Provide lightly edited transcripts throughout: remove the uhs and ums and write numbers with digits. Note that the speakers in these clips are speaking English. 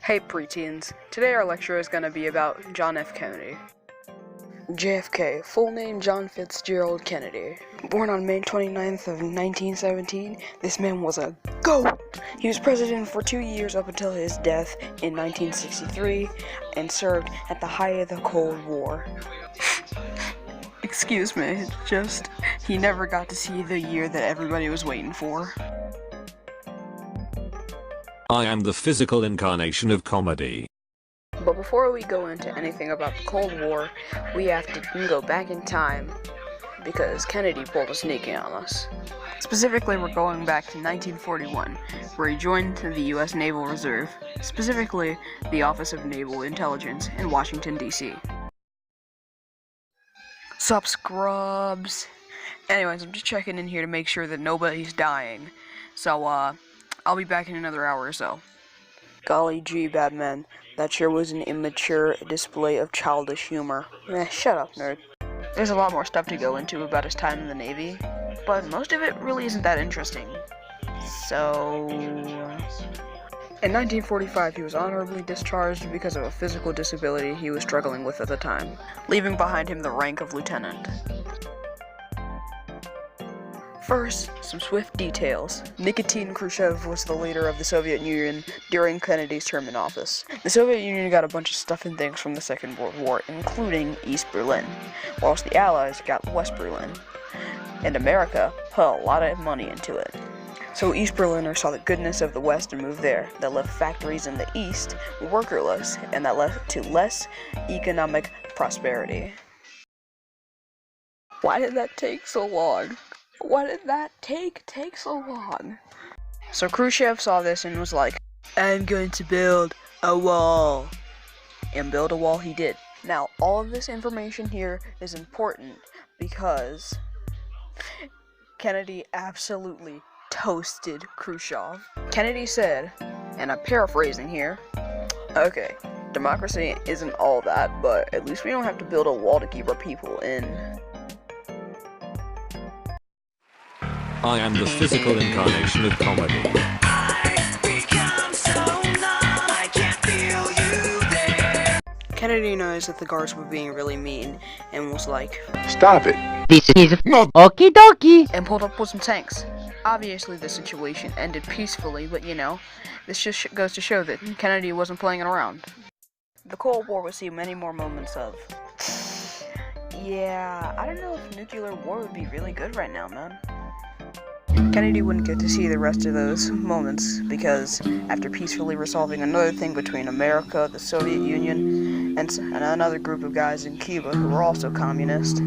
Hey preteens, today our lecture is going to be about John F. Kennedy. JFK, full name John Fitzgerald Kennedy. Born on May 29th of 1917, this man was a GOAT! He was president for 2 years up until his death in 1963 and served at the height of the Cold War. Excuse me, it's just, he never got to see the year that everybody was waiting for. I am the physical incarnation of comedy. But before we go into anything about the Cold War, we have to go back in time, because Kennedy pulled a sneaky on us. Specifically, we're going back to 1941, where he joined the U.S. Naval Reserve, specifically the Office of Naval Intelligence in Washington, D.C. Sup, scrubs? Anyways, I'm just checking in here to make sure that nobody's dying, so, I'll be back in another hour or so. Golly gee, Batman, that sure was an immature display of childish humor. Shut up, nerd. There's a lot more stuff to go into about his time in the Navy, but most of it really isn't that interesting. So... In 1945, he was honorably discharged because of a physical disability he was struggling with at the time, leaving behind him the rank of lieutenant. First, some swift details. Nikita Khrushchev was the leader of the Soviet Union during Kennedy's term in office. The Soviet Union got a bunch of stuff and things from the Second World War, including East Berlin, whilst the Allies got West Berlin. And America put a lot of money into it. So East Berliners saw the goodness of the West and moved there. That left factories in the East workerless, and that led to less economic prosperity. Why did that take so long? Why did that take so long? So Khrushchev saw this and was like, I'm going to build a wall. And build a wall he did. Now, all of this information here is important because Kennedy absolutely toasted Khrushchev. Kennedy said, and I'm paraphrasing here, okay, democracy isn't all that, but at least we don't have to build a wall to keep our people in. I am the physical incarnation of comedy. Kennedy knows that the guards were being really mean and was like, Stop it. This is not okie dokie. And pulled up with some tanks. Obviously the situation ended peacefully, but you know, this just goes to show that Kennedy wasn't playing around. The Cold War would see many more moments of, yeah, I don't know if nuclear war would be really good right now, man. Kennedy wouldn't get to see the rest of those moments because after peacefully resolving another thing between America, the Soviet Union, and another group of guys in Cuba who were also communist,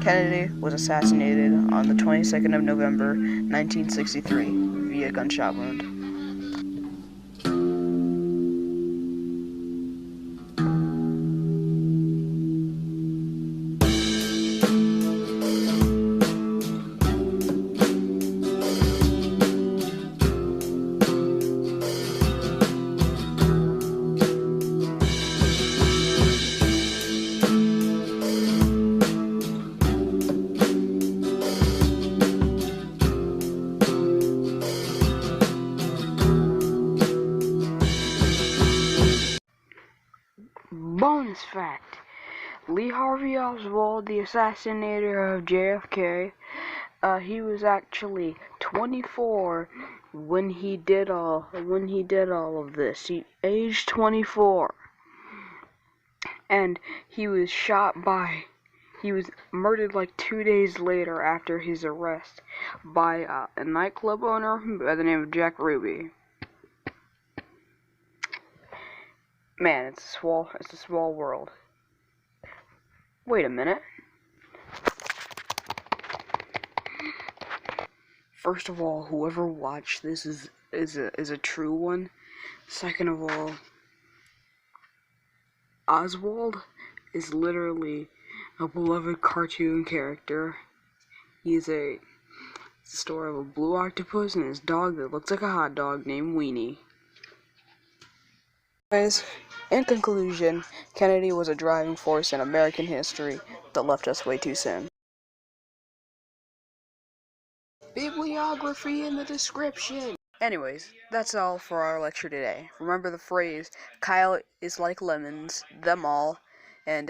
Kennedy was assassinated on the 22nd of November, 1963 via gunshot wound. Bonus fact, Lee Harvey Oswald, the assassinator of JFK, he was actually 24 when he did all of this. He aged 24. And he was murdered like 2 days later after his arrest by a nightclub owner by the name of Jack Ruby. Man, it's a small world. Wait a minute. First of all, whoever watched this is a true one. Second of all, Oswald is literally a beloved cartoon character. It's the story of a blue octopus and his dog that looks like a hot dog named Weenie. Anyways, in conclusion, Kennedy was a driving force in American history that left us way too soon. Bibliography in the description. Anyways, that's all for our lecture today. Remember the phrase, Kyle is like lemons, them all, and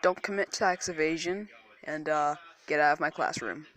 don't commit tax evasion, and get out of my classroom.